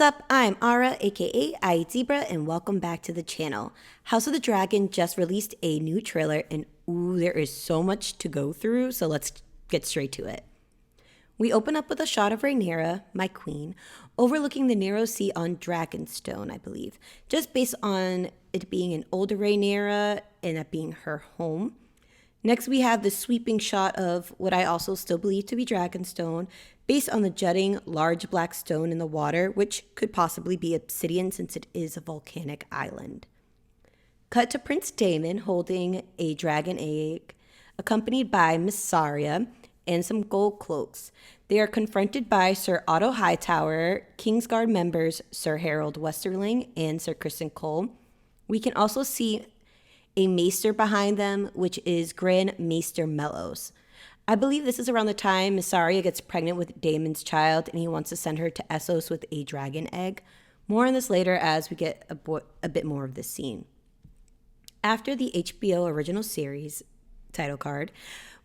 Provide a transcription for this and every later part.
What's up? I'm Ara, aka I Zebra, and welcome back to the channel. House of the Dragon just released a new trailer, and ooh, there is so much to go through, so let's get straight to it. We open up with a shot of Rhaenyra, my queen, overlooking the narrow sea on Dragonstone, I believe, just based on it being an older Rhaenyra and that being her home. Next, we have the sweeping shot of what I also still believe to be Dragonstone, based on the jutting large black stone in the water, which could possibly be obsidian since it is a volcanic island. Cut to Prince Daemon holding a dragon egg, accompanied by Missaria and some gold cloaks. They are confronted by Sir Otto Hightower, Kingsguard members Sir Harold Westerling and Sir Criston Cole. We can also see a maester behind them, which is Grand Maester Mellos. I believe this is around the time Missaria gets pregnant with Daemon's child and he wants to send her to Essos with a dragon egg. More on this later as we get a bit more of this scene. After the HBO original series title card,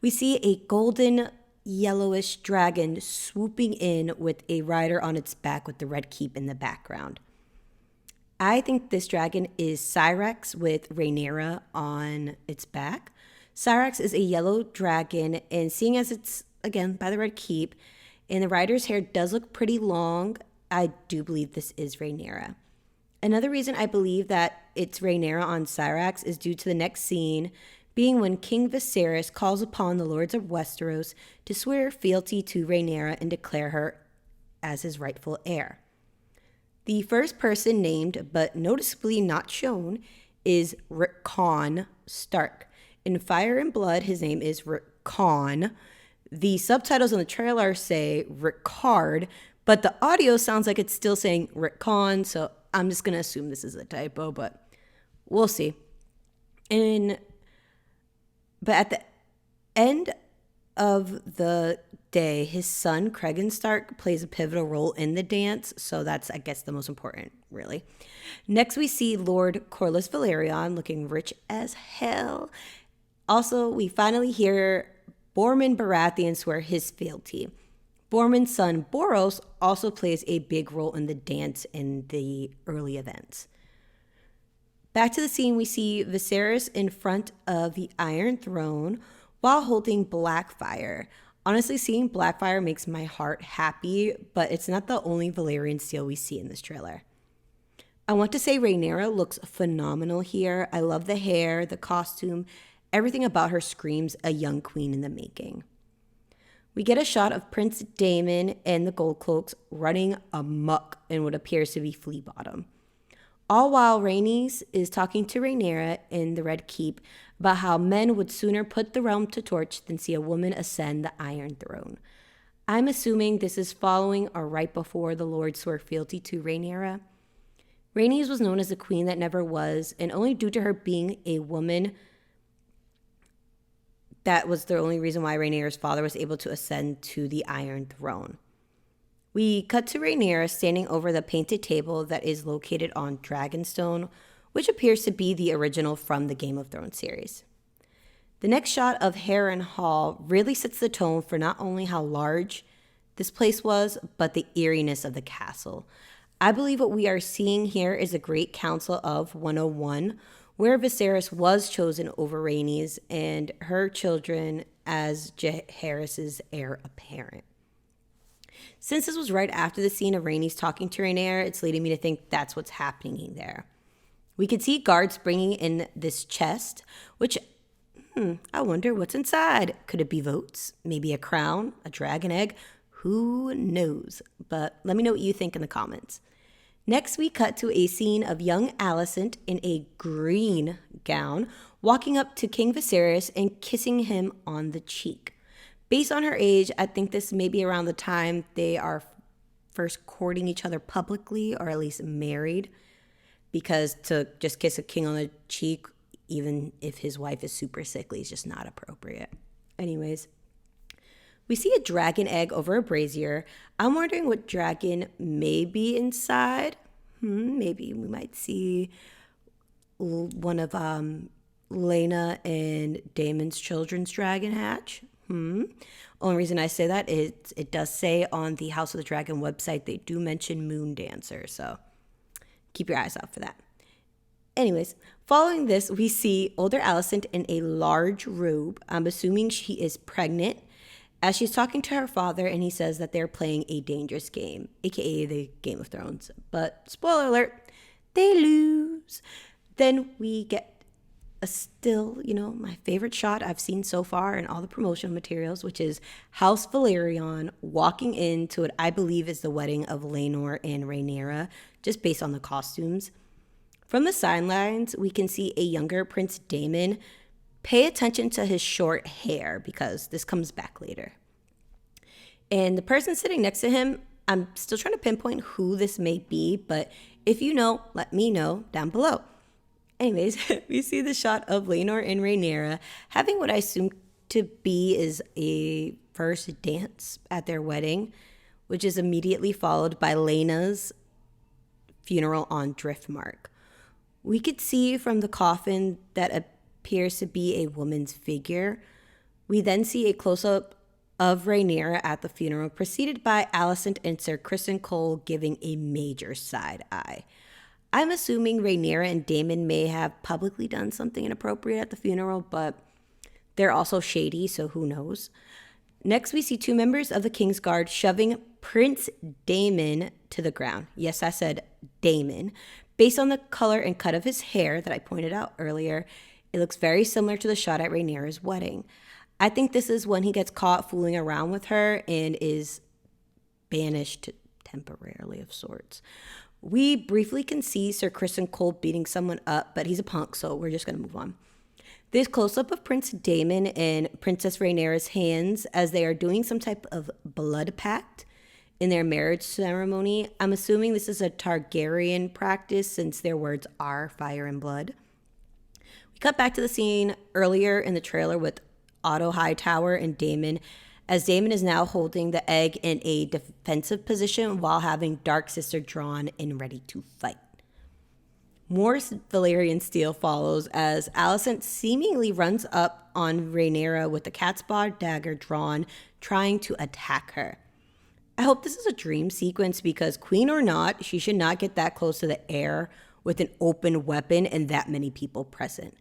we see a golden yellowish dragon swooping in with a rider on its back with the red keep in the background. I think this dragon is Syrax with Rhaenyra on its back. Syrax is a yellow dragon, and seeing as it's, again, by the red keep, and the rider's hair does look pretty long, I do believe this is Rhaenyra. Another reason I believe that it's Rhaenyra on Syrax is due to the next scene, being when King Viserys calls upon the Lords of Westeros to swear fealty to Rhaenyra and declare her as his rightful heir. The first person named, but noticeably not shown, is Rickon Stark. In Fire and Blood, his name is Rickon. The subtitles on the trailer say Rickard, but the audio sounds like it's still saying Rickon, so I'm just going to assume this is a typo, but we'll see. But at the end of the day, his son, Cregan Stark, plays a pivotal role in the dance, so that's, I guess, the most important, really. Next, we see Lord Corlys Velaryon looking rich as hell. Also, we finally hear Borman Baratheon swear his fealty. Borman's son, Boros, also plays a big role in the dance in the early events. Back to the scene, we see Viserys in front of the Iron Throne while holding Blackfyre. Honestly, seeing Blackfyre makes my heart happy, but it's not the only Valyrian steel we see in this trailer. I want to say Rhaenyra looks phenomenal here. I love the hair, the costume, everything about her screams a young queen in the making. We get a shot of Prince Daemon and the Gold Cloaks running amok in what appears to be Flea Bottom. All while Rhaenys is talking to Rhaenyra in the Red Keep about how men would sooner put the realm to torch than see a woman ascend the Iron Throne. I'm assuming this is following or right before the Lord swore fealty to Rhaenyra. Rhaenys was known as the queen that never was, and only due to her being a woman, that was the only reason why Rhaenyra's father was able to ascend to the Iron Throne. We cut to Rhaenyra standing over the painted table that is located on Dragonstone, which appears to be the original from the Game of Thrones series. The next shot of Harrenhal really sets the tone for not only how large this place was, but the eeriness of the castle. I believe what we are seeing here is a Great Council of 101, where Viserys was chosen over Rhaenys and her children as Jaehaerys' heir apparent. Since this was right after the scene of Rhaenys talking to Rhaenyra, it's leading me to think that's what's happening there. We could see guards bringing in this chest, which, I wonder what's inside. Could it be votes? Maybe a crown? A dragon egg? Who knows? But let me know what you think in the comments. Next, we cut to a scene of young Alicent in a green gown, walking up to King Viserys and kissing him on the cheek. Based on her age, I think this may be around the time they are first courting each other publicly, or at least married, because to just kiss a king on the cheek, even if his wife is super sickly, is just not appropriate. Anyways, we see a dragon egg over a brazier. I'm wondering what dragon may be inside. Maybe we might see one of Lena and Daemon's children's dragon hatch. Only reason I say that is it does say on the House of the Dragon website they do mention moon dancer, so keep your eyes out for that. Anyways, following this, we see older Alicent in a large robe. I'm assuming she is pregnant, as she's talking to her father, and he says that they're playing a dangerous game, aka the Game of Thrones. But spoiler alert, they lose. Then we get a still, my favorite shot I've seen so far in all the promotional materials, which is House Valerion walking into what I believe is the wedding of Laenor and Rhaenyra, just based on the costumes. From the sidelines, we can see a younger Prince Daemon. Pay attention to his short hair because this comes back later. And the person sitting next to him, I'm still trying to pinpoint who this may be, but if you know, let me know down below. Anyways, we see the shot of Laenor and Rhaenyra having what I assume to be is a first dance at their wedding, which is immediately followed by Laena's funeral on Driftmark. We could see from the coffin that appears to be a woman's figure. We then see a close-up of Rhaenyra at the funeral, preceded by Alicent and Sir Criston Cole giving a major side eye. I'm assuming Rhaenyra and Daemon may have publicly done something inappropriate at the funeral, but they're also shady, so who knows. Next, we see two members of the Kingsguard shoving Prince Daemon to the ground. Yes, I said Daemon. Based on the color and cut of his hair that I pointed out earlier, it looks very similar to the shot at Rhaenyra's wedding. I think this is when he gets caught fooling around with her and is banished temporarily of sorts. We briefly can see Sir Criston Cole beating someone up, but he's a punk, so we're just going to move on. This close-up of Prince Daemon and Princess Rhaenyra's hands as they are doing some type of blood pact in their marriage ceremony. I'm assuming this is a Targaryen practice since their words are fire and blood. We cut back to the scene earlier in the trailer with Otto Hightower and Daemon, as Daemon is now holding the egg in a defensive position while having Dark Sister drawn and ready to fight. More Valyrian steel follows as Alicent seemingly runs up on Rhaenyra with the cat's paw dagger drawn, trying to attack her. I hope this is a dream sequence because, queen or not, she should not get that close to the air with an open weapon and that many people present.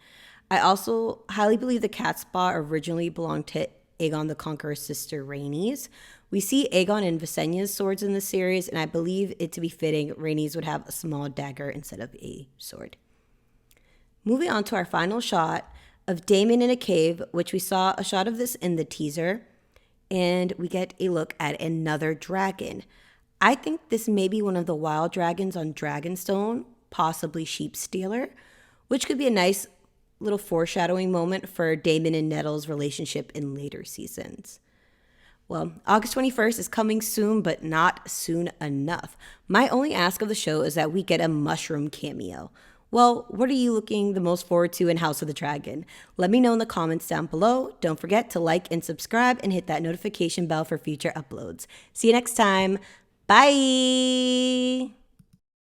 I also highly believe the cat's paw originally belonged to Aegon the Conqueror's sister, Rhaenys. We see Aegon and Visenya's swords in the series, and I believe it to be fitting Rhaenys would have a small dagger instead of a sword. Moving on to our final shot of Daemon in a cave, which we saw a shot of this in the teaser, and we get a look at another dragon. I think this may be one of the wild dragons on Dragonstone, possibly Sheepstealer, which could be a nice little foreshadowing moment for Daemon and Nettle's relationship in later seasons. Well, August 21st is coming soon, but not soon enough. My only ask of the show is that we get a mushroom cameo. Well, what are you looking the most forward to in House of the Dragon? Let me know in the comments down below. Don't forget to like and subscribe and hit that notification bell for future uploads. See you next time. Bye!